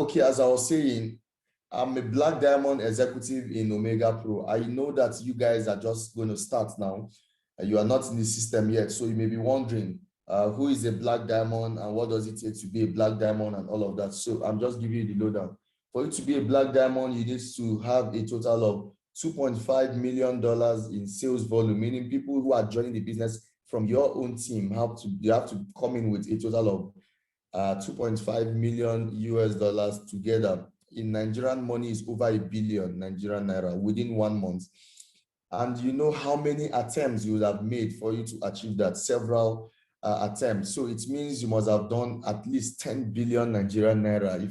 Okay, as I was saying, I'm a Black Diamond executive in OmegaPro. I know that you guys are just going to start now. You are not in the system yet, so you may be wondering who is a Black Diamond and what does it take to be a Black Diamond and all of that. So I'm just giving you the lowdown. For you to be a Black Diamond, you need to have a total of $2.5 million in sales volume, meaning people who are joining the business from your own team you have to come in with a total of 2.5 million US dollars together. In Nigerian money is over a billion Nigerian naira within 1 month. And you know how many attempts you would have made for you to achieve that? Several attempts. So it means you must have done at least 10 billion Nigerian naira.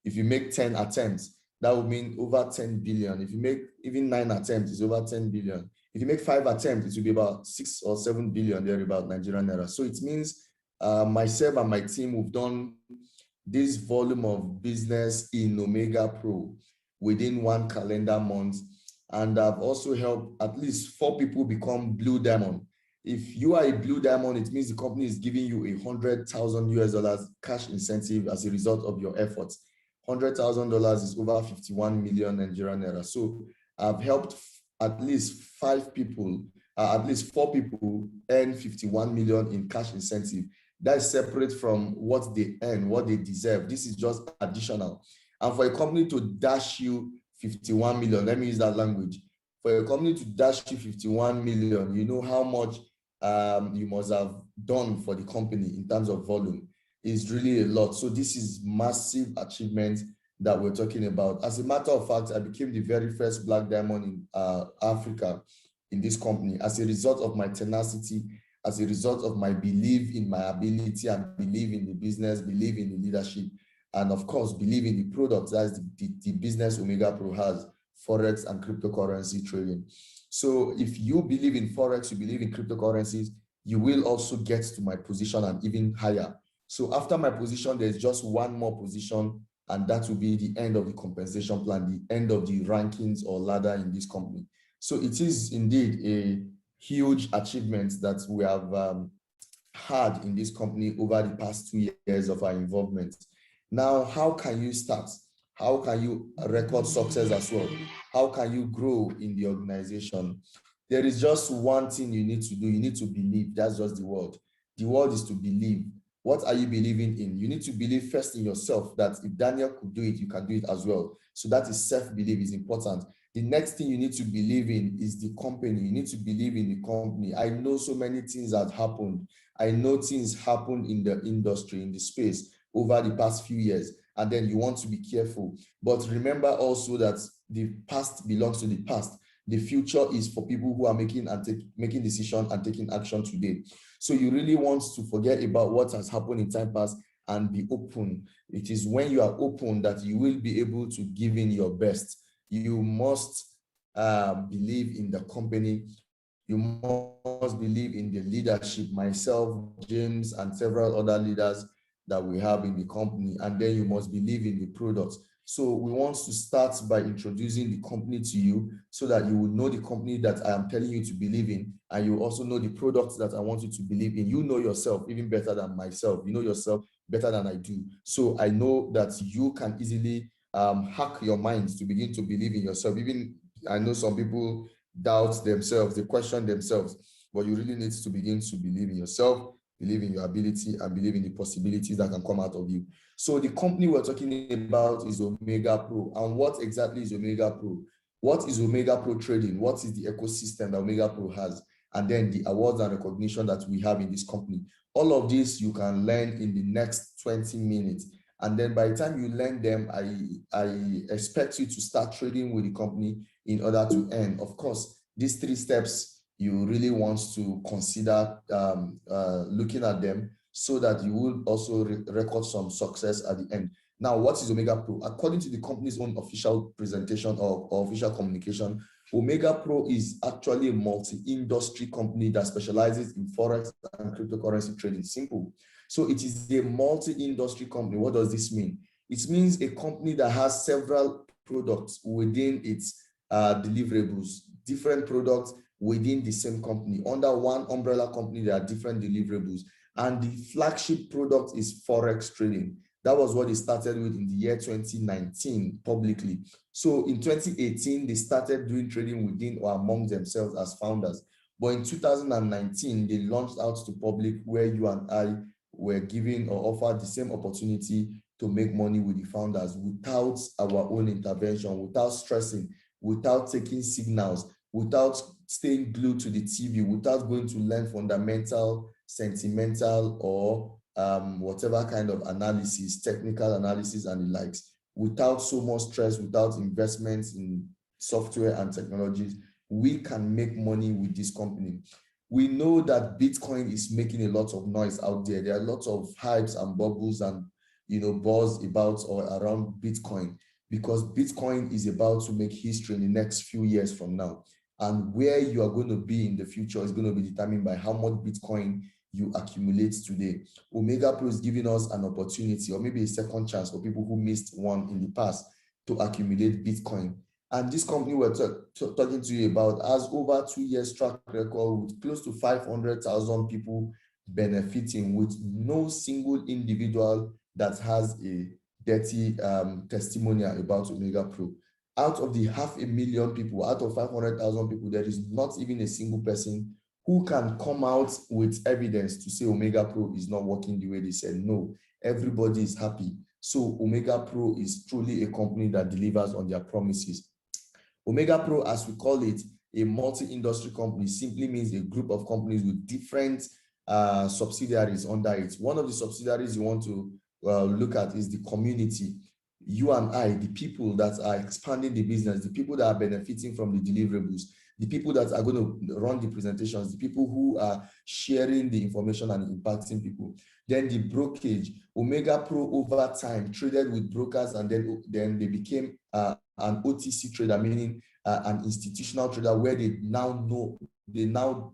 If you make 10 attempts, that would mean over 10 billion. If you make even 9 attempts, it's over 10 billion. If you make 5 attempts, it will be about 6 or 7 billion there about Nigerian naira. So it means myself and my team, we've done this volume of business in OmegaPro within 1 calendar month. And I've also helped at least 4 people become Blue Diamond. If you are a Blue Diamond, it means the company is giving you $100,000 US dollars cash incentive as a result of your efforts. $100,000 is over 51 million Nigerian naira. So I've helped at least 5 people, at least 4 people earn 51 million in cash incentive. That is separate from what they earn, what they deserve. This is just additional. And for a company to dash you 51 million, let me use that language. For a company to dash you 51 million, you know how much you must have done for the company in terms of volume. It's really a lot. So this is massive achievement that we're talking about. As a matter of fact, I became the very first Black Diamond in Africa in this company as a result of my tenacity, as a result of my belief in my ability and believe in the business, believe in the leadership, and of course, believe in the product. That's the business OmegaPro has, Forex and cryptocurrency trading. So if you believe in Forex, you believe in cryptocurrencies, you will also get to my position and even higher. So after my position, there's just one more position, and that will be the end of the compensation plan, the end of the rankings or ladder in this company. So it is indeed a huge achievement that we have had in this company over the past 2 years of our involvement. Now, how can you start? How can you record success as well? How can you grow in the organization? There is just one thing you need to do. You need to believe. That's just the word. The word is to believe. What are you believing in? You need to believe first in yourself that if Daniel could do it, you can do it as well. So that is self-belief is important. The next thing you need to believe in is the company. You need to believe in the company. I know so many things that happened. I know things happened in the industry, in the space over the past few years, and then you want to be careful. But remember also that the past belongs to the past. The future is for people who are making decisions and taking action today. So you really want to forget about what has happened in time past and be open. It is when you are open that you will be able to give in your best. You must believe in the company. You must believe in the leadership, myself, James, and several other leaders that we have in the company. And then you must believe in the products. So we want to start by introducing the company to you so that you will know the company that I am telling you to believe in, and you also know the products that I want you to believe in. You know yourself even better than myself. You know yourself better than I do. So I know that you can easily hack your minds to begin to believe in yourself. Even I know some people doubt themselves, they question themselves, but you really need to begin to believe in yourself, believe in your ability, and believe in the possibilities that can come out of you. So the company we're talking about is OmegaPro. And what exactly is OmegaPro? What is OmegaPro trading? What is the ecosystem that OmegaPro has? And then the awards and recognition that we have in this company. All of this you can learn in the next 20 minutes. And then by the time you learn them, I expect you to start trading with the company in order to earn. Of course, these 3 steps, you really want to consider looking at them so that you will also record some success at the end. Now, what is OmegaPro? According to the company's own official presentation or official communication, OmegaPro is actually a multi-industry company that specializes in Forex and cryptocurrency trading. Simple. So it is a multi-industry company. What does this mean? It means a company that has several products within its deliverables, different products within the same company. Under one umbrella company, there are different deliverables. And the flagship product is Forex trading. That was what they started with in the year 2019 publicly. So in 2018, they started doing trading within or among themselves as founders. But in 2019, they launched out to public, where you and I were given or offered the same opportunity to make money with the founders without our own intervention, without stressing, without taking signals, without staying glued to the TV, without going to learn fundamental, sentimental, or whatever kind of analysis, technical analysis and the likes, without so much stress, without investments in software and technologies. We can make money with this company. We know that Bitcoin is making a lot of noise out there. There are lots of hypes and bubbles and buzz about or around Bitcoin, because Bitcoin is about to make history in the next few years from now. And where you are going to be in the future is going to be determined by how much Bitcoin you accumulate today. OmegaPro is giving us an opportunity, or maybe a second chance for people who missed one in the past, to accumulate Bitcoin. And this company we're talking to you about has over 2 years track record with close to 500,000 people benefiting, with no single individual that has a dirty testimonial about OmegaPro. Out of the 500,000 people, out of 500,000 people, there is not even a single person who can come out with evidence to say OmegaPro is not working the way they said. No, everybody is happy. So OmegaPro is truly a company that delivers on their promises. OmegaPro, as we call it, a multi-industry company, simply means a group of companies with different subsidiaries under it. One of the subsidiaries you want to look at is the community. You and I, the people that are expanding the business, the people that are benefiting from the deliverables, the people that are going to run the presentations, the people who are sharing the information and impacting people. Then the brokerage. OmegaPro over time traded with brokers, and then they became an OTC trader, meaning an institutional trader, where they now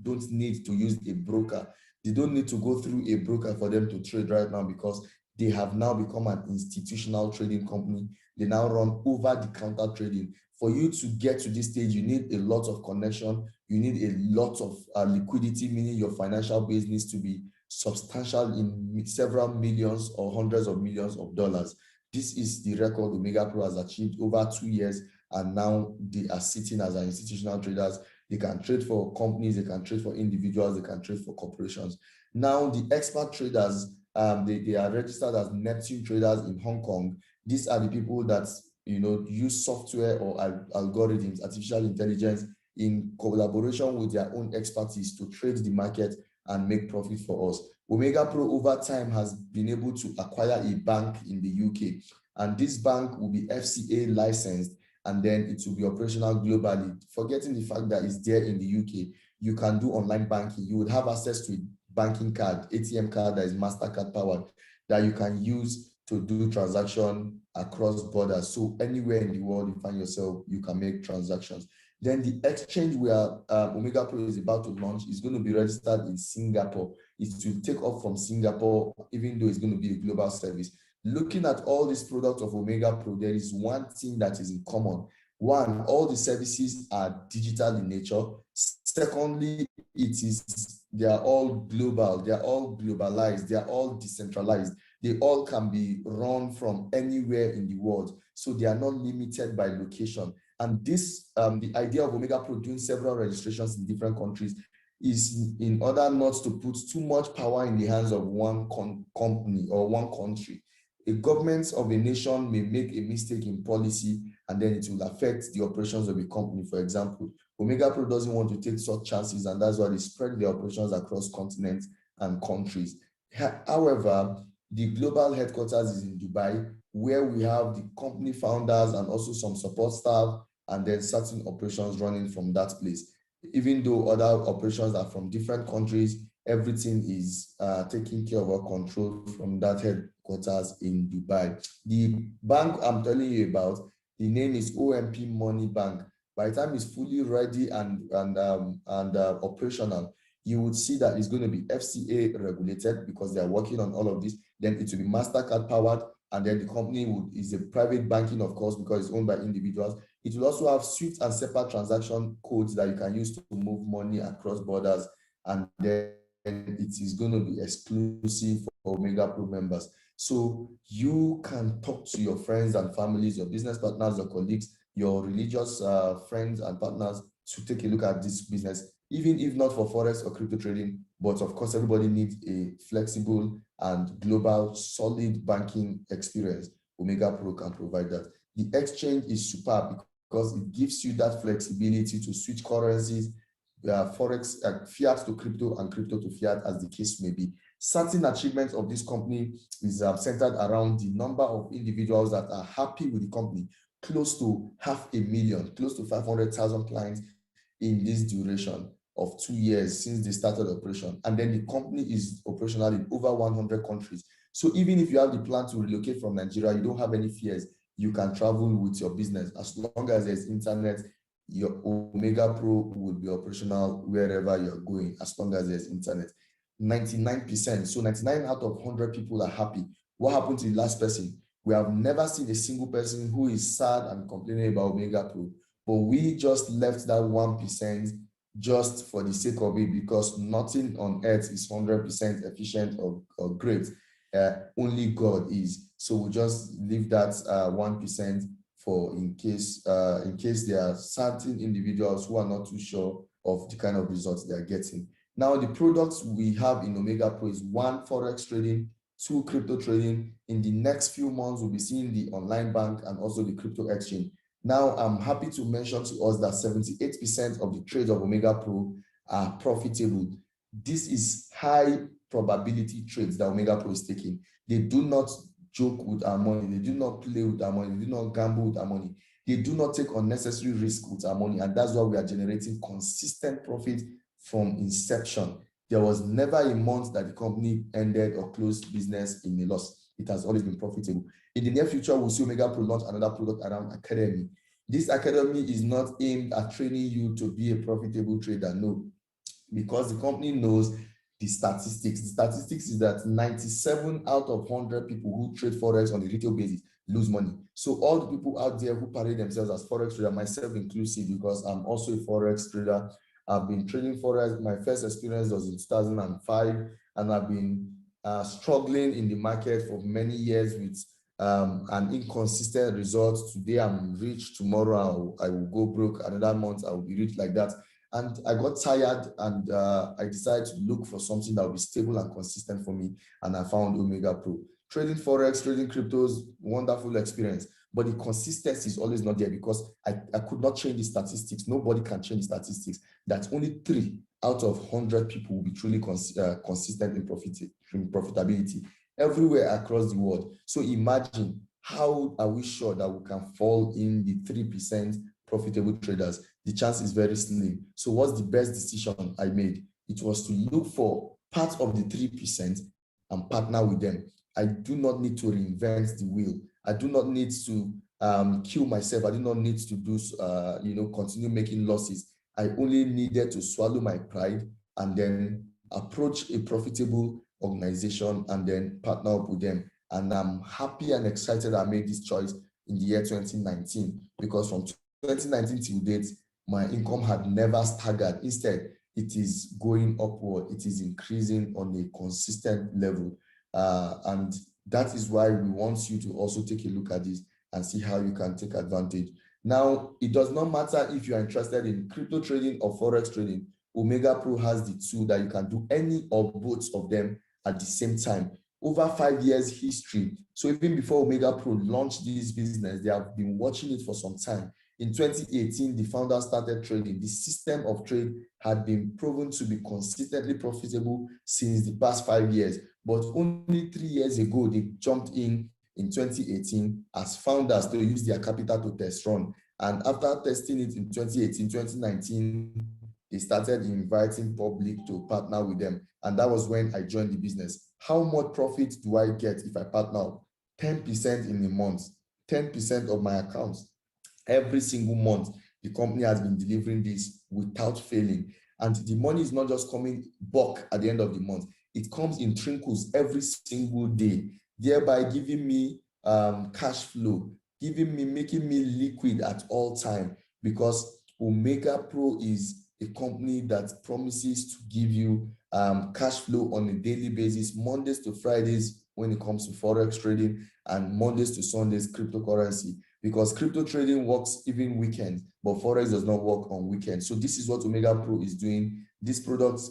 don't need to use a broker. They don't need to go through a broker for them to trade right now, because they have now become an institutional trading company. They now run over-the-counter trading. For you to get to this stage, you need a lot of connection. You need a lot of liquidity, meaning your financial base needs to be substantial in several millions or hundreds of millions of dollars. This is the record OmegaPro has achieved over 2 years, and now they are sitting as institutional traders. They can trade for companies, they can trade for individuals, they can trade for corporations. Now, the expert traders, they are registered as Neptune traders in Hong Kong. These are the people that use software or algorithms, artificial intelligence, in collaboration with their own expertise to trade the market and make profit for us. OmegaPro over time has been able to acquire a bank in the UK, and this bank will be FCA licensed, and then it will be operational globally. Forgetting the fact that it's there in the UK, you can do online banking. You would have access to a banking card, ATM card that is MasterCard powered, that you can use to do transaction across borders. So anywhere in the world you find yourself, you can make transactions. Then the exchange where OmegaPro is about to launch is going to be registered in Singapore. It will take off from Singapore, even though it's going to be a global service. Looking at all these products of OmegaPro, there is one thing that is in common. One, all the services are digital in nature. Secondly, they are all global, they are all globalized, they are all decentralized. They all can be run from anywhere in the world. So they are not limited by location. And this, the idea of OmegaPro doing several registrations in different countries is in order not to put too much power in the hands of one company or one country. A government of a nation may make a mistake in policy, and then it will affect the operations of a company. For example, OmegaPro doesn't want to take such chances, and that's why they spread their operations across continents and countries. However, the global headquarters is in Dubai, where we have the company founders and also some support staff, and then certain operations running from that place. Even though other operations are from different countries, everything is taken care of or controlled from that headquarters in Dubai. The bank I'm telling you about, the name is OMP Money Bank. By the time it's fully ready and operational, you would see that it's going to be FCA regulated, because they are working on all of this. Then it will be MasterCard powered, and then the company is a private banking, of course, because it's owned by individuals. It will also have swift and separate transaction codes that you can use to move money across borders, and then it is going to be exclusive for OmegaPro members. So you can talk to your friends and families, your business partners, your colleagues, your religious friends and partners to take a look at this business, even if not for forex or crypto trading. But of course, everybody needs a flexible and global solid banking experience. OmegaPro can provide that. The exchange is superb because it gives you that flexibility to switch currencies, forex, fiat to crypto and crypto to fiat, as the case may be. Certain achievements of this company is centered around the number of individuals that are happy with the company, close to 500,000, close to 500,000 clients in this duration of 2 years since they started operation. And then the company is operational in over 100 countries. So even if you have the plan to relocate from Nigeria, you don't have any fears. You can travel with your business. As long as there's internet, your OmegaPro will be operational wherever you're going, as long as there's internet. 99%. So 99 out of 100 people are happy. What happened to the last person? We have never seen a single person who is sad and complaining about OmegaPro, but we just left that 1% just for the sake of it, because nothing on earth is 100% efficient or great. Only God is. So we just leave that 1% for in case there are certain individuals who are not too sure of the kind of results they are getting. Now, the products we have in OmegaPro is 1, forex trading, 2, crypto trading. In the next few months, we'll be seeing the online bank and also the crypto exchange. Now, I'm happy to mention to us that 78% of the trades of OmegaPro are profitable. This is high probability trades that OmegaPro is taking. They do not joke with our money. They do not play with our money. They do not gamble with our money. They do not take unnecessary risk with our money. And that's why we are generating consistent profit from inception. There was never a month that the company ended or closed business in a loss. It has always been profitable. In the near future, we'll see OmegaPro launch another product around academy. This academy is not aimed at training you to be a profitable trader, no, because the company knows the statistics. The statistics is that 97 out of 100 people who trade forex on a retail basis lose money. So all the people out there who parade themselves as forex trader, myself inclusive, because I'm also a forex trader. I've been trading forex. My first experience was in 2005, and I've been struggling in the market for many years with an inconsistent result. Today I'm rich, tomorrow I will go broke, another month I will be rich, like that. And I got tired, and I decided to look for something that will be stable and consistent for me, and I found OmegaPro. Trading forex, trading cryptos, wonderful experience, but the consistency is always not there, because I could not change the statistics. Nobody can change the statistics. That only 3 out of 100 people will be truly consistent in profitability everywhere across the world. So imagine, how are we sure that we can fall in the 3% profitable traders? The chance is very slim. So what's the best decision I made? It was to look for part of the 3% and partner with them. I do not need to reinvent the wheel. I do not need to kill myself. I do not need to do, continue making losses. I only needed to swallow my pride and then approach a profitable organization and then partner up with them. And I'm happy and excited I made this choice in the year 2019, because from 2019 till date, my income had never staggered. Instead, it is going upward. It is increasing on a consistent level. And that is why we want you to also take a look at this and see how you can take advantage. Now, it does not matter if you are interested in crypto trading or forex trading. OmegaPro has the tool that you can do any or both of them at the same time. Over 5 years history. So even before OmegaPro launched this business, they have been watching it for some time. In 2018, the founder started trading. The system of trade had been proven to be consistently profitable since the past 5 years. But only 3 years ago, they jumped in 2018 as founders to use their capital to test run. And after testing it in 2018, 2019, they started inviting public to partner with them. And that was when I joined the business. How much profit do I get if I partner? 10% in a month, 10% of my accounts. Every single month, the company has been delivering this without failing. And the money is not just coming bulk at the end of the month. It comes in trinkles every single day, thereby giving me cash flow, making me liquid at all time, because OmegaPro is a company that promises to give you cash flow on a daily basis, Mondays to Fridays, when it comes to forex trading, and Mondays to Sundays cryptocurrency, because crypto trading works even weekends, but forex does not work on weekends. So this is what OmegaPro is doing. This product,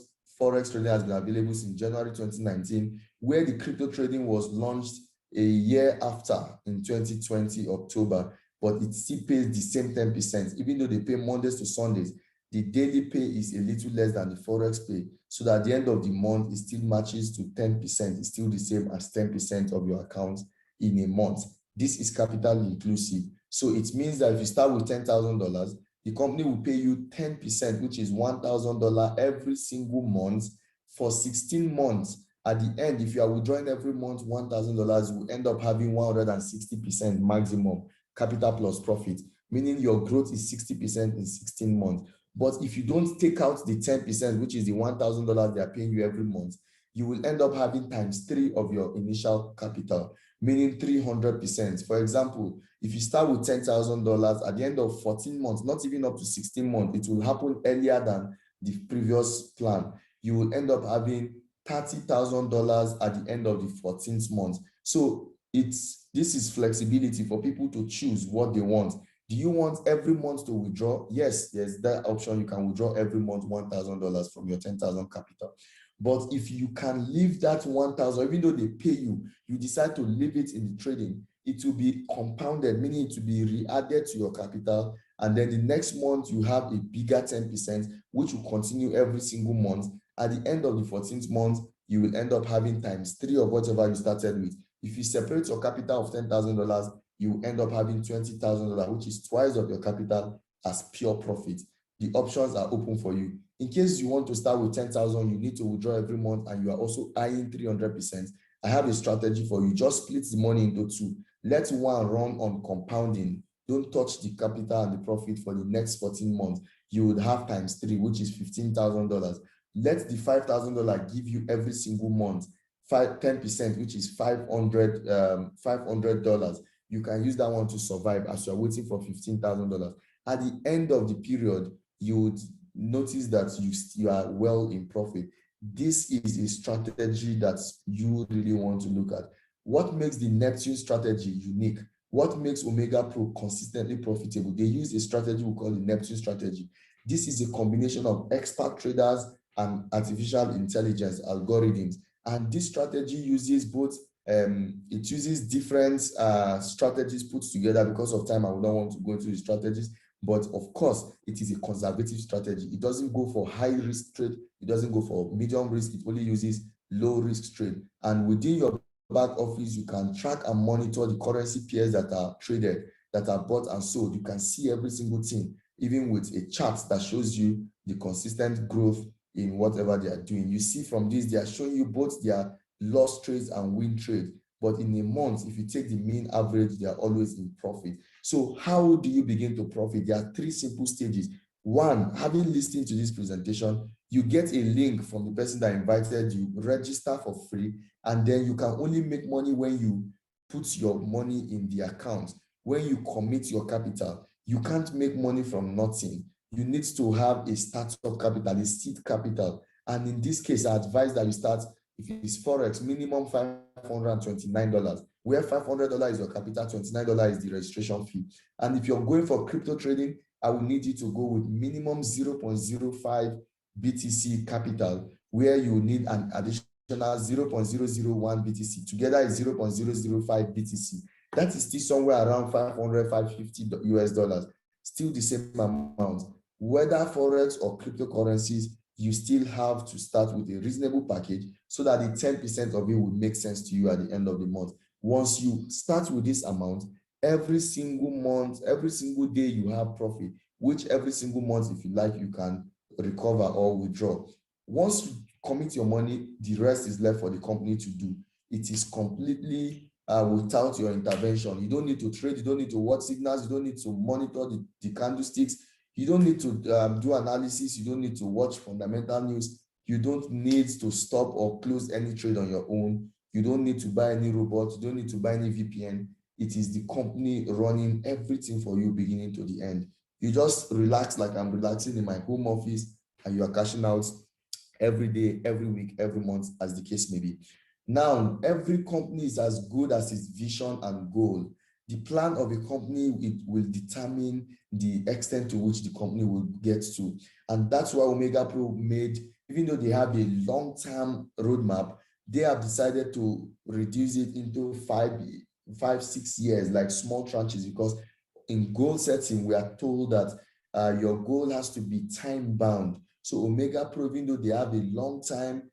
forex trading, has been available since January 2019, where the crypto trading was launched a year after, in 2020 October, but it still pays the same 10%. Even though they pay Mondays to Sundays, the daily pay is a little less than the forex pay, so that at the end of the month, it still matches to 10%. It's still the same as 10% of your account in a month. This is capital inclusive. So it means that if you start with $10,000, the company will pay you 10%, which is $1,000 every single month for 16 months. At the end, if you are withdrawing every month $1,000, you will end up having 160% maximum capital plus profit, meaning your growth is 60% in 16 months. But if you don't take out the 10%, which is the $1,000 they are paying you every month, you will end up having ×3 of your initial capital, meaning 300%. For example, if you start with $10,000, at the end of 14 months, not even up to 16 months, it will happen earlier than the previous plan. You will end up having $30,000 at the end of the 14th month. So this is flexibility for people to choose what they want. Do you want every month to withdraw? Yes, there's that option. You can withdraw every month $1,000 from your 10,000 capital. But if you can leave that 1,000, even though they pay you, you decide to leave it in the trading, it will be compounded, meaning it will be re-added to your capital. And then the next month, you have a bigger 10%, which will continue every single month. At the end of the 14th month, you will end up having ×3 of whatever you started with. If you separate your capital of $10,000, you end up having $20,000, which is twice of your capital as pure profit. The options are open for you. In case you want to start with 10,000, you need to withdraw every month, and you are also eyeing 300%. I have a strategy for you. Just split the money into two. Let one run on compounding. Don't touch the capital and the profit for the next 14 months. You would have ×3, which is $15,000. Let the $5,000 give you every single month 10%, which is $500. You can use that one to survive as you're waiting for $15,000. At the end of the period, you would notice that you are well in profit. This is a strategy that you really want to look at. What makes the Neptune strategy unique? What makes OmegaPro consistently profitable? They use a strategy we call the Neptune strategy. This is a combination of expert traders and artificial intelligence algorithms. And this strategy uses both, it uses different strategies put together. Because of time, I would not want to go into the strategies, but of course, it is a conservative strategy. It doesn't go for high risk trade. It doesn't go for medium risk. It only uses low risk trade. And within your back office, you can track and monitor the currency pairs that are traded, that are bought and sold. You can see every single thing, even with a chart that shows you the consistent growth in whatever they are doing. You see from this, they are showing you both their loss trades and win trades. But in a month, if you take the mean average, they are always in profit. So how do you begin to profit? There are 3 simple stages. One, having listened to this presentation, you get a link from the person that invited you, register for free, and then you can only make money when you put your money in the account, when you commit your capital. You can't make money from nothing. You need to have a startup capital, a seed capital. And in this case, I advise that you start, if it's Forex, minimum $529, where $500 is your capital, $29 is the registration fee. And if you're going for crypto trading, I will need you to go with minimum 0.05 BTC capital, where you need an additional 0.001 BTC. Together is 0.005 BTC. That is still somewhere around $500, $550 US, still the same amount. Whether Forex or cryptocurrencies, you still have to start with a reasonable package so that the 10% of it will make sense to you at the end of the month. Once you start with this amount, every single month, every single day you have profit, which every single month, if you like, you can recover or withdraw. Once you commit your money, the rest is left for the company to do. It is completely without your intervention. You don't need to trade, you don't need to watch signals, you don't need to monitor the candlesticks, you don't need to do analysis, you don't need to watch fundamental news, you don't need to stop or close any trade on your own, you don't need to buy any robot, you don't need to buy any VPN. It is the company running everything for you beginning to the end. You just relax like I'm relaxing in my home office, and you are cashing out every day, every week, every month, as the case may be. Now, every company is as good as its vision and goal. The plan of a company, it will determine the extent to which the company will get to. And that's why OmegaPro made, even though they have a long-term roadmap, they have decided to reduce it into 5, 6 years, like small tranches, because in goal setting, we are told that your goal has to be time bound. So OmegaPro, even though they have a long time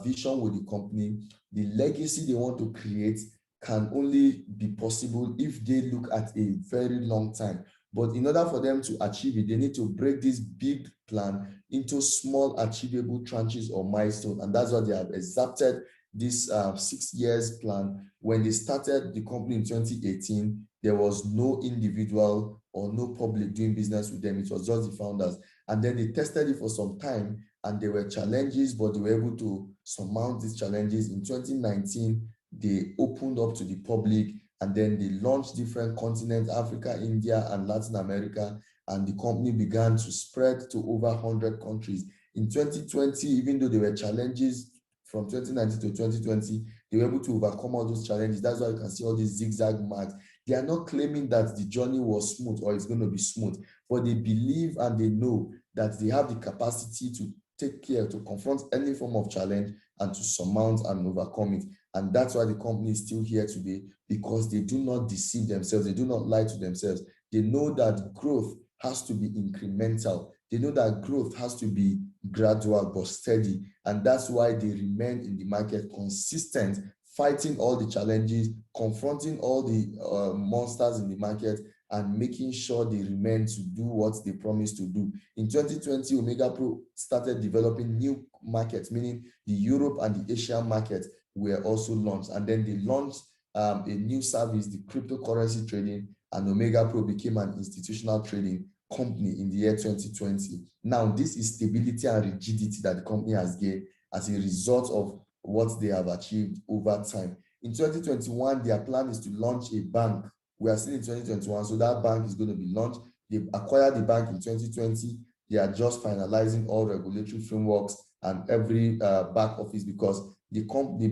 vision with the company, the legacy they want to create can only be possible if they look at a very long time. But in order for them to achieve it, they need to break this big plan into small achievable tranches or milestones. And that's what they have exacted this 6 years plan. When they started the company in 2018, there was no individual or no public doing business with them. It was just the founders. And then they tested it for some time, and there were challenges, but they were able to surmount these challenges. In 2019, they opened up to the public, and then they launched different continents, Africa, India, and Latin America, and the company began to spread to over 100 countries. In 2020, even though there were challenges from 2019 to 2020, they were able to overcome all those challenges. That's why you can see all these zigzag marks. They are not claiming that the journey was smooth or it's going to be smooth, but they believe and they know that they have the capacity to take care, to confront any form of challenge and to surmount and overcome it. And that's why the company is still here today, because they do not deceive themselves. They do not lie to themselves. They know that growth has to be incremental. They know that growth has to be gradual but steady. And that's why they remain in the market consistent, fighting all the challenges, confronting all the monsters in the market, and making sure they remain to do what they promised to do. In 2020, OmegaPro started developing new markets, meaning the Europe and the Asian market were also launched. And then they launched a new service, the cryptocurrency trading, and OmegaPro became an institutional trading company in the year 2020. Now, this is stability and rigidity that the company has gained as a result of what they have achieved over time. In 2021, their plan is to launch a bank. We are still in 2021, so that bank is going to be launched. They acquired the bank in 2020. They are just finalizing all regulatory frameworks and every back office, because the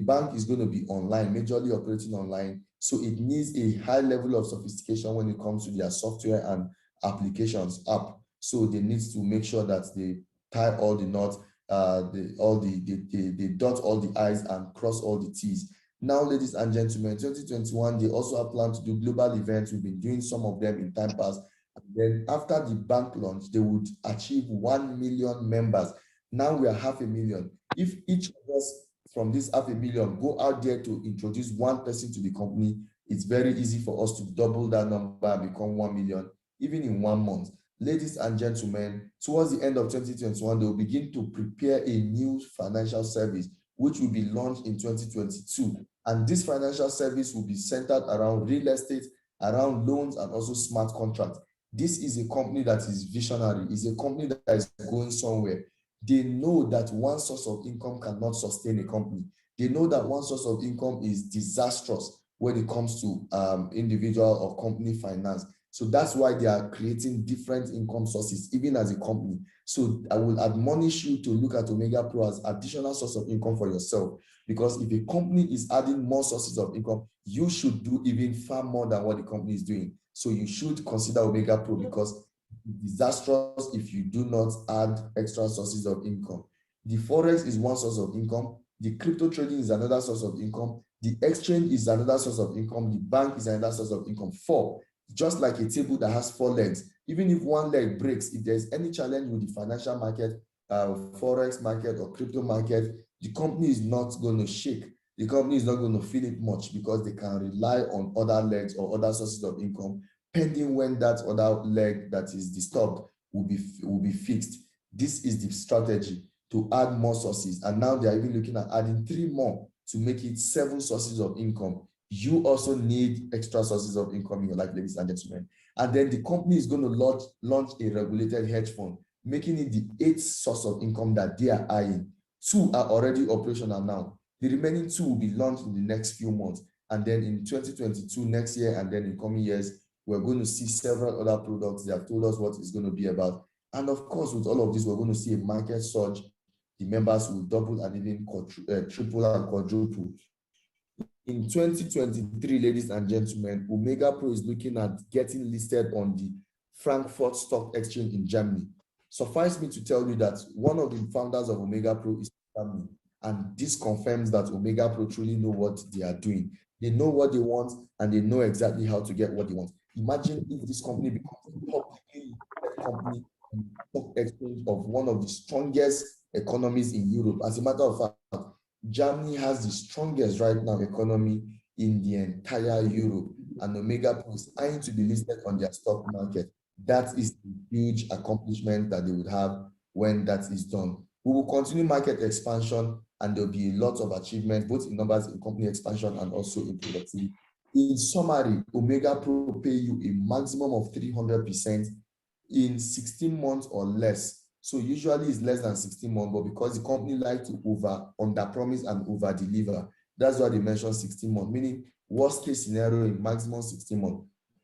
bank is going to be online, majorly operating online. So it needs a high level of sophistication when it comes to their software and applications app. So they need to make sure that they tie all the knots, they dot all the I's and cross all the T's. Now, ladies and gentlemen, 2021, they also have planned to do global events. We've been doing some of them in time past. And then after the bank launch, they would achieve 1 million members. Now we are 500,000. If each of us from this 500,000 go out there to introduce one person to the company, it's very easy for us to double that number and become 1 million, even in 1 month. Ladies and gentlemen, towards the end of 2021, they will begin to prepare a new financial service, which will be launched in 2022. And this financial service will be centered around real estate, around loans, and also smart contracts. This is a company that is visionary. It's a company that is going somewhere. They know that one source of income cannot sustain a company. They know that one source of income is disastrous when it comes to individual or company finance. So that's why they are creating different income sources, even as a company. So I will admonish you to look at OmegaPro as additional source of income for yourself, because if a company is adding more sources of income, you should do even far more than what the company is doing. So you should consider OmegaPro, because it's disastrous if you do not add extra sources of income. The Forex is one source of income. The crypto trading is another source of income. The exchange is another source of income. The bank is another source of income. 4, just like a table that has 4 legs. Even if one leg breaks, if there's any challenge with the financial market, Forex market or crypto market, the company is not going to shake. The company is not going to feel it much, because they can rely on other legs or other sources of income, pending when that other leg that is disturbed will be fixed. This is the strategy, to add more sources. And now they are even looking at adding 3 more to make it 7 sources of income. You also need extra sources of income in your life, ladies and gentlemen. And then the company is going to launch a regulated hedge fund, making it the 8th source of income that they are eyeing. 2 are already operational now. The remaining 2 will be launched in the next few months. And then in 2022, next year, and then in coming years, we're going to see several other products. They have told us what it's going to be about. And of course, with all of this, we're going to see a market surge the members will double and even triple and quadruple. In 2023, ladies and gentlemen, OmegaPro is looking at getting listed on the Frankfurt Stock Exchange in Germany. Suffice me to tell you that one of the founders of OmegaPro is Germany, and this confirms that OmegaPro truly know what they are doing. They know what they want, and they know exactly how to get what they want. Imagine if this company becomes a publicly listed company on the stock exchange of one of the strongest economies in Europe. As a matter of fact, Germany has the strongest right now economy in the entire Europe, and OmegaPro is eyeing to be listed on their stock market. That is a huge accomplishment that they would have when that is done. We will continue market expansion, and there'll be a lot of achievement, both in numbers, in company expansion, and also in productivity. In summary, OmegaPro pay you a maximum of 300% in 16 months or less. So usually it's less than 16 months, but because the company likes to under promise and over deliver, that's why they mention 16 months, meaning worst case scenario in maximum 16 months.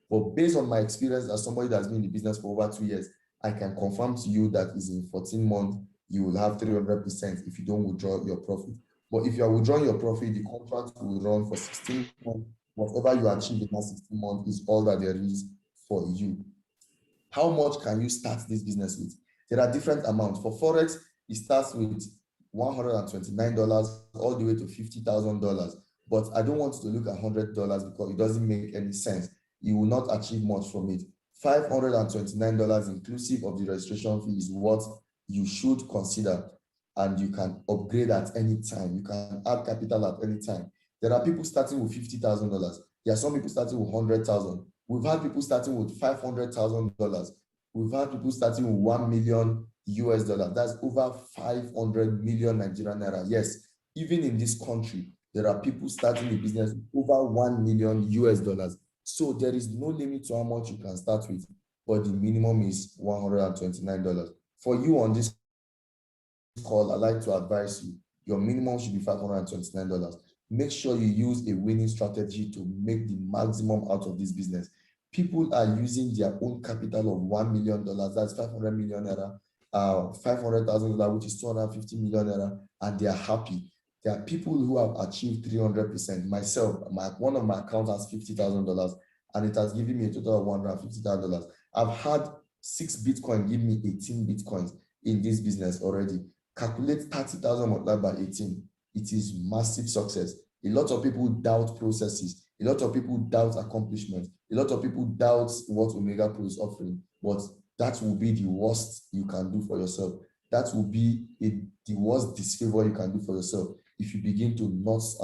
But based on my experience as somebody that's been in the business for over 2 years, I can confirm to you that is in 14 months, you will have 300% if you don't withdraw your profit. But if you are withdrawing your profit, the contract will run for 16 months. Whatever you achieve in that 16 months is all that there is for you. How much can you start this business with? There are different amounts. For Forex, it starts with $129 all the way to $50,000. But I don't want to look at $100 because it doesn't make any sense. You will not achieve much from it. $529 inclusive of the registration fee is what you should consider, and you can upgrade at any time. You can add capital at any time. There are people starting with $50,000. There are some people starting with $100,000. We've had people starting with $500,000. We've had people starting with 1 million US dollars. That's over 500 million Nigerian naira. Yes, even in this country, there are people starting a business with over 1 million US dollars. So there is no limit to how much you can start with, but the minimum is $129. For you on this call, I'd like to advise you, your minimum should be $529. Make sure you use a winning strategy to make the maximum out of this business. People are using their own capital of $1 million, that's 500 million naira, $500,000, which is 250 million naira, and they are happy. There are people who have achieved 300%. Myself, one of my accounts has $50,000, and it has given me a total of $150,000. I've had 6 Bitcoin give me 18 Bitcoins in this business already. Calculate 30,000 multiplied by 18. It is massive success. A lot of people doubt processes. A lot of people doubt accomplishment. A lot of people doubt what OmegaPro is offering, but that will be the worst you can do for yourself. That will be the worst disfavor you can do for yourself if you begin to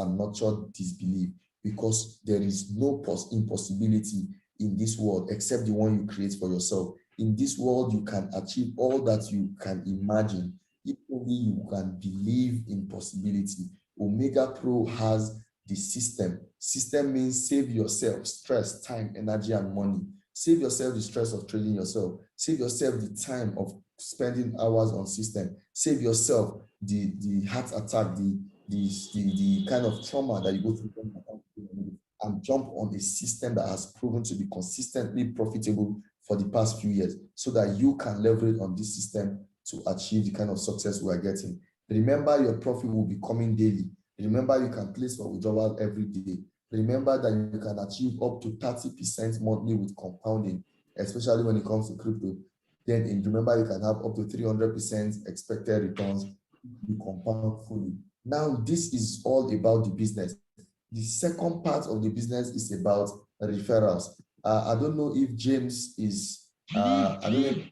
nurture disbelief, because there is no impossibility in this world except the one you create for yourself. In this world, you can achieve all that you can imagine if only you can believe in possibility. OmegaPro has the system. System means save yourself stress, time, energy, and money. Save yourself the stress of trading yourself. Save yourself the time of spending hours on system. Save yourself the heart attack, the kind of trauma that you go through, and jump on a system that has proven to be consistently profitable for the past few years, so that you can leverage on this system to achieve the kind of success we are getting. Remember, your profit will be coming daily. Remember, you can place for withdrawal every day. Remember that you can achieve up to 30% monthly with compounding, especially when it comes to crypto. Then remember, you can have up to 300% expected returns if you compound fully. Now, this is all about the business. The second part of the business is about referrals. I don't know if James is, I don't know if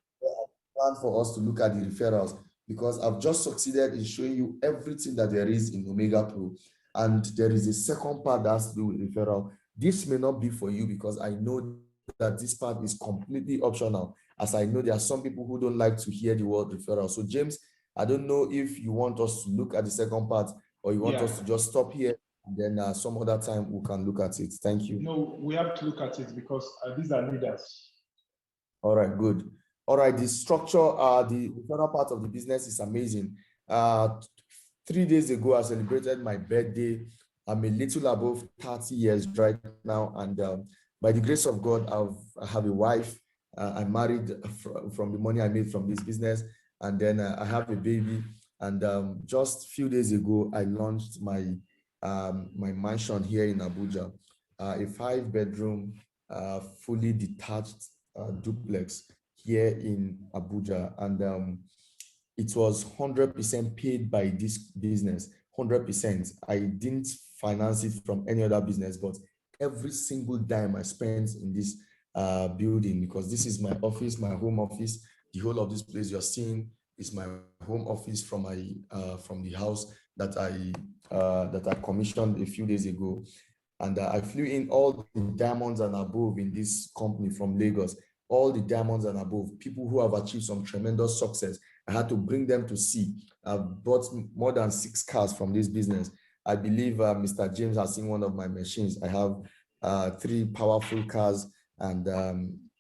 plan for us to look at the referrals, because I've just succeeded in showing you everything that there is in OmegaPro, and there is a second part that has to do with referral. This may not be for you, because I know that this part is completely optional, as I know there are some people who don't like to hear the word referral. So James, I don't know if you want us to look at the second part, or you want us to just stop here, and then some other time we can look at it. Thank you. No, we have to look at it, because these are leaders. All right, good. All right, the structure, the referral part of the business is amazing. 3 days ago, I celebrated my birthday. I'm a little above 30 years right now, and by the grace of God, I have a wife. I'm married from the money I made from this business, and then I have a baby. And just a few days ago, I launched my mansion here in Abuja, a 5 bedroom, fully detached duplex here in Abuja. And it was 100% paid by this business, 100%. I didn't finance it from any other business, but every single dime I spent in this building, because this is my office, my home office. The whole of this place you're seeing is my home office from the house that I commissioned a few days ago. And I flew in all the diamonds and above in this company from Lagos, all the diamonds and above, people who have achieved some tremendous success. I had to bring them to see. I've bought more than 6 cars from this business. I believe Mr. James has seen one of my machines. I have 3 powerful cars and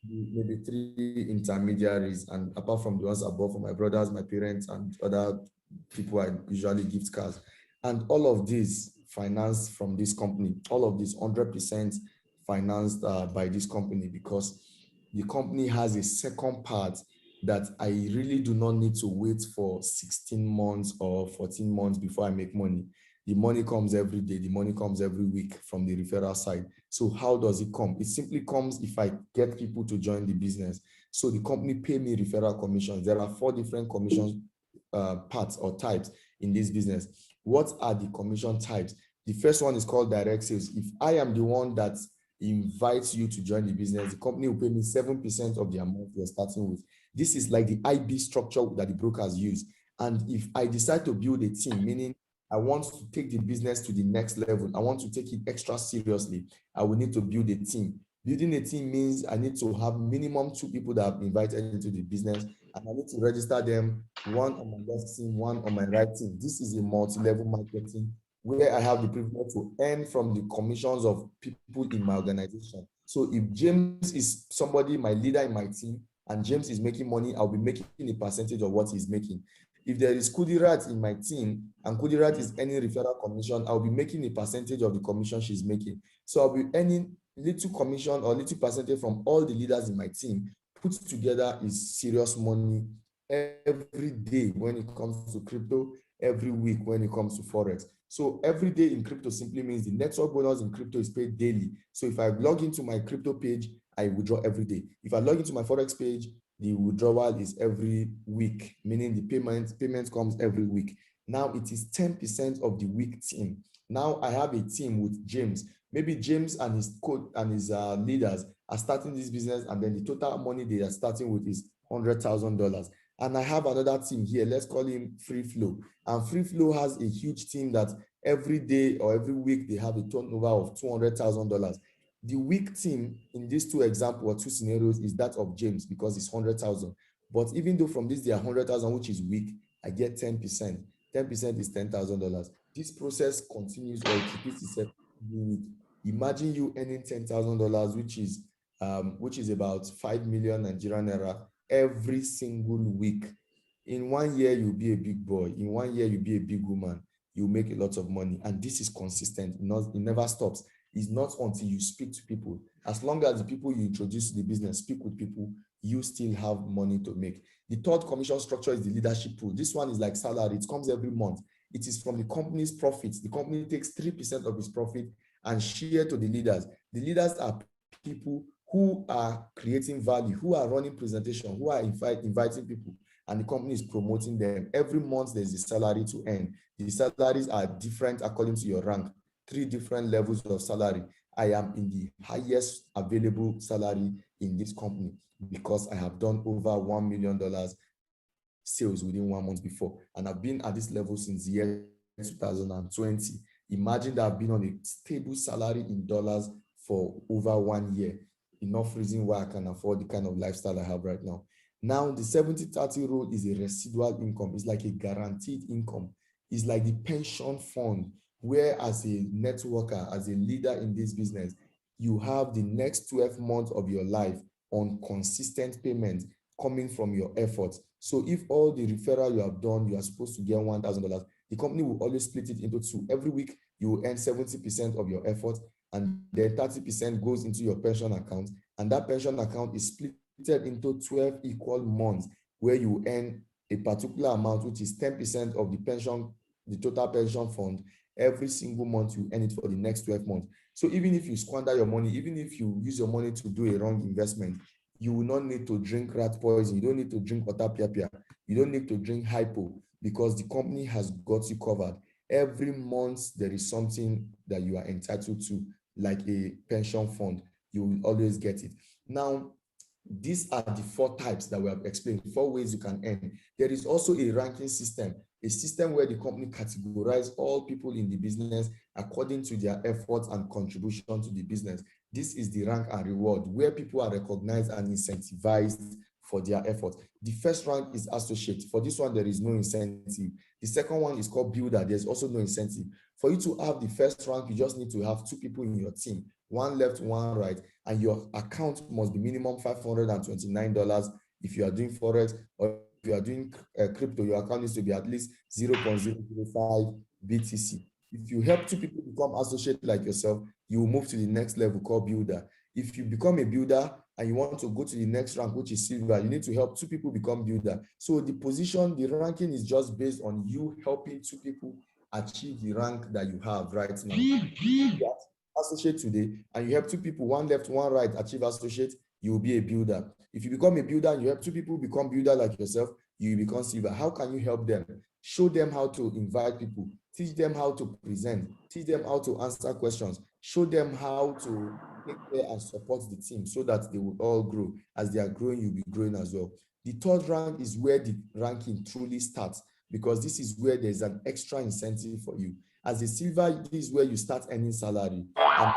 maybe 3 intermediaries. And apart from the ones I bought for my brothers, my parents, and other people I usually gift cars. And all of this financed from this company, all of this 100% financed by this company, because the company has a second part that I really do not need to wait for 16 months or 14 months before I make money. The money comes every day, the money comes every week from the referral side. So how does it come? It simply comes if I get people to join the business. So the company pay me referral commissions. There are 4 different commissions parts or types in this business. What are the commission types? The first one is called direct sales. If I am the one that invites you to join the business, the company will pay me 7% of the amount you're starting with. This is like the IB structure that the brokers use. And if I decide to build a team, meaning I want to take the business to the next level, I want to take it extra seriously, I will need to build a team. Building a team means I need to have minimum 2 people that I've invited into the business, and I need to register them, one on my left team, one on my right team. This is a multi-level marketing where I have the privilege to earn from the commissions of people in my organization. So if James is somebody, my leader in my team, and James is making money, I'll be making a percentage of what he's making. If there is Kudirat in my team and Kudirat is earning referral commission, I'll be making a percentage of the commission she's making. So I'll be earning little commission or little percentage from all the leaders in my team. Put together is serious money every day when it comes to crypto, every week when it comes to Forex. So every day in crypto simply means the network bonus in crypto is paid daily. So if I log into my crypto page, I withdraw every day. If I log into my Forex page, the withdrawal is every week, meaning the payment comes every week. Now it is 10% of the week team. Now I have a team with James. Maybe James and his code and his leaders are starting this business, and then the total money they are starting with is $100,000. And I have another team here, let's call him Free Flow. And Free Flow has a huge team that every day or every week they have a turnover of $200,000. The weak team in these 2 examples or 2 scenarios is that of James, because it's 100,000. But even though from this they are 100,000, which is weak, I get 10%. 10% is $10,000. This process continues or it repeats itself. Imagine you earning $10,000, which is about 5 million Nigerian naira every single week. In 1 year, you'll be a big boy. In 1 year, you'll be a big woman. You'll make a lot of money. And this is consistent. It never stops. It's not until you speak to people. As long as the people you introduce to the business speak with people, you still have money to make. The third commission structure is the leadership pool. This one is like salary. It comes every month. It is from the company's profits. The company takes 3% of its profit and share to the leaders. The leaders are people who are creating value, who are running presentation, who are inviting people, and the company is promoting them. Every month there's a salary to earn. The salaries are different according to your rank. 3 different levels of salary. I am in the highest available salary in this company because I have done over $1 million sales within 1 month before. And I've been at this level since the year 2020. Imagine that I've been on a stable salary in dollars for over 1 year. Enough reason why I can afford the kind of lifestyle I have right now. Now, the 70-30 rule is a residual income. It's like a guaranteed income. It's like the pension fund, where as a networker, as a leader in this business, you have the next 12 months of your life on consistent payments coming from your efforts. So if all the referral you have done, you are supposed to get $1,000, the company will always split it into 2. Every week, you will earn 70% of your effort, and then 30% goes into your pension account. And that pension account is split into 12 equal months where you earn a particular amount, which is 10% of the total pension fund. Every single month, you earn it for the next 12 months. So even if you squander your money, even if you use your money to do a wrong investment, you will not need to drink rat poison. You don't need to drink otapiapia. You don't need to drink hypo, because the company has got you covered. Every month, there is something that you are entitled to, like a pension fund. You will always get it. Now, these are the 4 types that we have explained, 4 ways you can earn. There is also a ranking system, a system where the company categorizes all people in the business according to their efforts and contribution to the business. This is the rank and reward, where people are recognized and incentivized for their efforts. The first rank is associate. For this one, there is no incentive. The second one is called builder. There's also no incentive. For you to have the first rank, you just need to have 2 people in your team, one left, one right, and your account must be minimum $529 if you are doing forex, or if you are doing crypto, your account needs to be at least 0.005 BTC. If you help 2 people become associate like yourself, you will move to the next level called builder. If you become a builder and you want to go to the next rank, which is silver, you need to help 2 people become builder. So the position, the ranking is just based on you helping 2 people achieve the rank that you have right now. Associate today, and you help 2 people, one left, one right, achieve associate, you will be a builder. If you become a builder and you help 2 people become builder like yourself, you become silver. How can you help them? Show them how to invite people, teach them how to present, teach them how to answer questions, show them how to take care and support the team so that they will all grow. As they are growing, you'll be growing as well. The third rank is where the ranking truly starts, because this is where there's an extra incentive for you. As a silver, this is where you start earning salary, and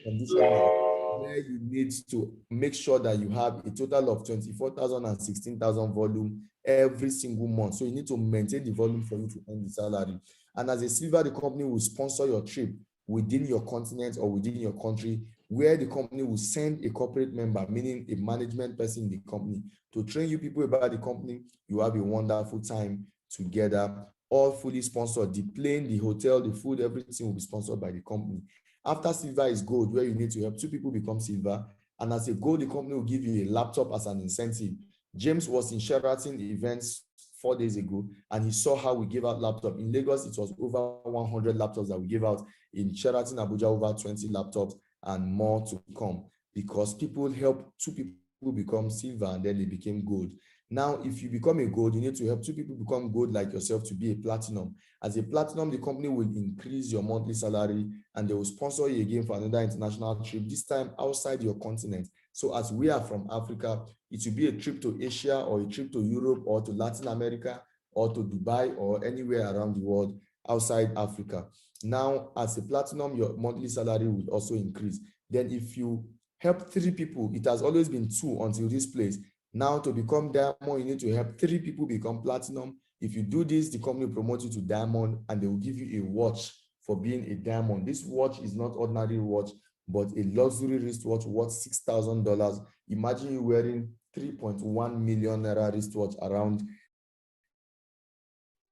conditional, where you need to make sure that you have a total of 24,000 and 16,000 volume every single month. So you need to maintain the volume for you to earn the salary. And as a silver, the company will sponsor your trip within your continent or within your country, where the company will send a corporate member, meaning a management person in the company, to train you people about the company. You have a wonderful time together, all fully sponsored. The plane, the hotel, the food, everything will be sponsored by the company. After silver is gold, where you need to help 2 people become silver. And as a gold, the company will give you a laptop as an incentive. James was in Sheraton events 4 days ago, and he saw how we gave out laptops. In Lagos, it was over 100 laptops that we gave out. In Sheraton, Abuja, over 20 laptops and more to come, because people help 2 people become silver and then they became gold. Now, if you become a gold, you need to help 2 people become gold like yourself to be a platinum. As a platinum, the company will increase your monthly salary, and they will sponsor you again for another international trip, this time outside your continent. So as we are from Africa, it will be a trip to Asia, or a trip to Europe, or to Latin America, or to Dubai, or anywhere around the world outside Africa. Now, as a platinum, your monthly salary will also increase. Then if you help 3 people, it has always been 2 until this place. Now, to become diamond, you need to help 3 people become platinum. If you do this, the company will promote you to diamond, and they will give you a watch for being a diamond. This watch is not ordinary watch, but a luxury wristwatch worth $6,000. Imagine you wearing 3.1 million naira wristwatch around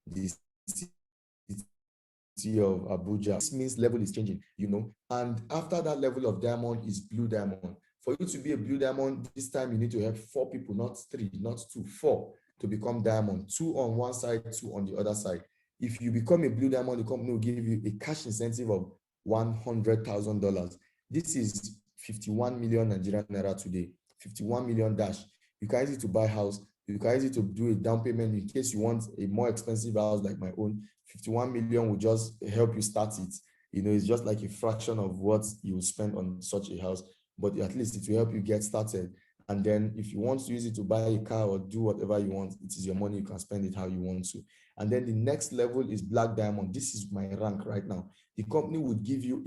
the city of Abuja. This means level is changing, and after that level of diamond is blue diamond. For you to be a blue diamond, this time you need to have 4 people, not 3, not 2, 4 to become diamond, 2 on one side, 2 on the other side. If you become a blue diamond, the company will give you a cash incentive of $100,000. This is 51 million Nigerian naira today, 51 million dash. You can use it to buy house. You can use it to do a down payment in case you want a more expensive house like my own. 51 million will just help you start it. It's just like a fraction of what you will spend on such a house, but at least it will help you get started. And then if you want to use it to buy a car or do whatever you want, it is your money, you can spend it how you want to. And then the next level is black diamond. This is my rank right now. The company would give you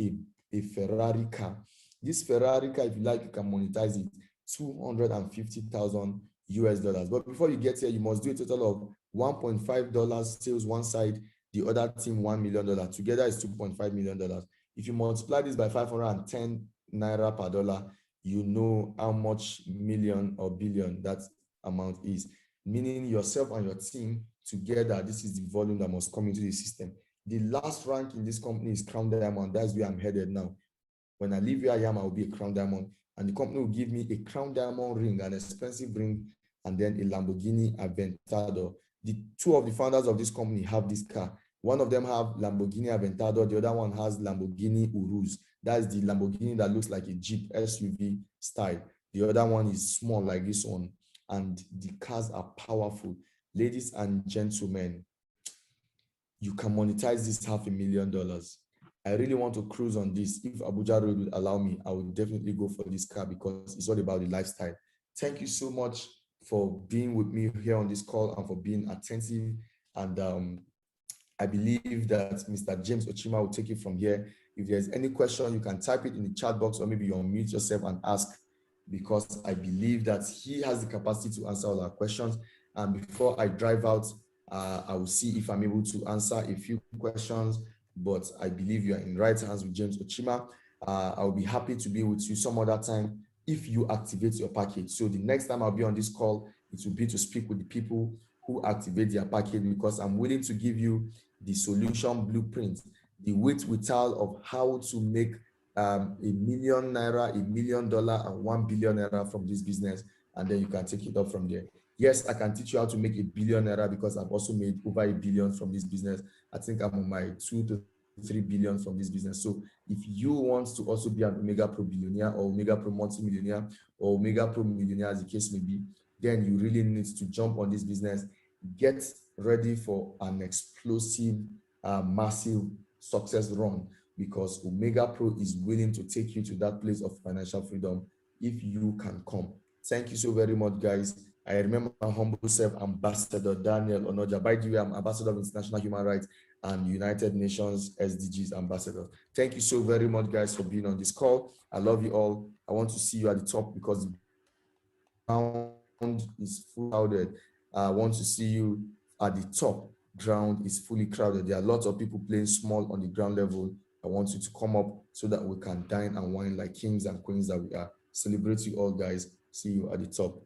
a Ferrari car. This Ferrari car, if you like, you can monetize it, 250,000 US dollars. But before you get here, you must do a total of $1.5 sales one side, the other team $1 million. Together is $2.5 million. If you multiply this by 510 naira per dollar, you know how much million or billion that amount is. Meaning yourself and your team together, this is the volume that must come into the system. The last rank in this company is Crown Diamond. That's where I'm headed now. When I leave where I am, I will be a Crown Diamond, and the company will give me a Crown Diamond ring, an expensive ring, and then a Lamborghini Aventador. The two of the founders of this company have this car. One of them have Lamborghini Aventador, the other one has Lamborghini Urus. That's the Lamborghini that looks like a Jeep SUV style. The other one is small like this one, and the cars are powerful. Ladies and gentlemen, you can monetize this $500,000. I really want to cruise on this. If Abuja Road would allow me, I would definitely go for this car because it's all about the lifestyle. Thank you so much for being with me here on this call and for being attentive. And I believe that Mr. James Ochima will take it from here. If there's any question, you can type it in the chat box, or maybe you unmute yourself and ask, because I believe that he has the capacity to answer all our questions. And before I drive out, I will see if I'm able to answer a few questions, but I believe you are in right hands with James Ochima. I'll be happy to be with you some other time if you activate your package. So the next time I'll be on this call, it will be to speak with the people who activate their package, because I'm willing to give you the solution blueprint, the without of how to make ₦1 million, $1 million, and $1 billion from this business, and then you can take it up from there. Yes, I can teach you how to make ₦1 billion because I've also made over $1 billion from this business. I think I'm on my 2 to 3 billion from this business. So if you want to also be an OmegaPro billionaire or OmegaPro multi-millionaire or OmegaPro millionaire, as the case may be, then you really need to jump on this business. Get ready for an explosive, massive success run, because OmegaPro is willing to take you to that place of financial freedom if you can come. Thank you so very much, guys. I remember my humble self, Ambassador Daniel Onoja. By the way, I'm Ambassador of International Human Rights and United Nations SDGs Ambassador. Thank you so very much, guys, for being on this call. I love you all. I want to see you at the top because the ground is full crowded. I want to see you at the top. Ground is fully crowded. There are lots of people playing small on the ground level. I want you to come up so that we can dine and wine like kings and queens that we are. Celebrate you all, guys. See you at the top.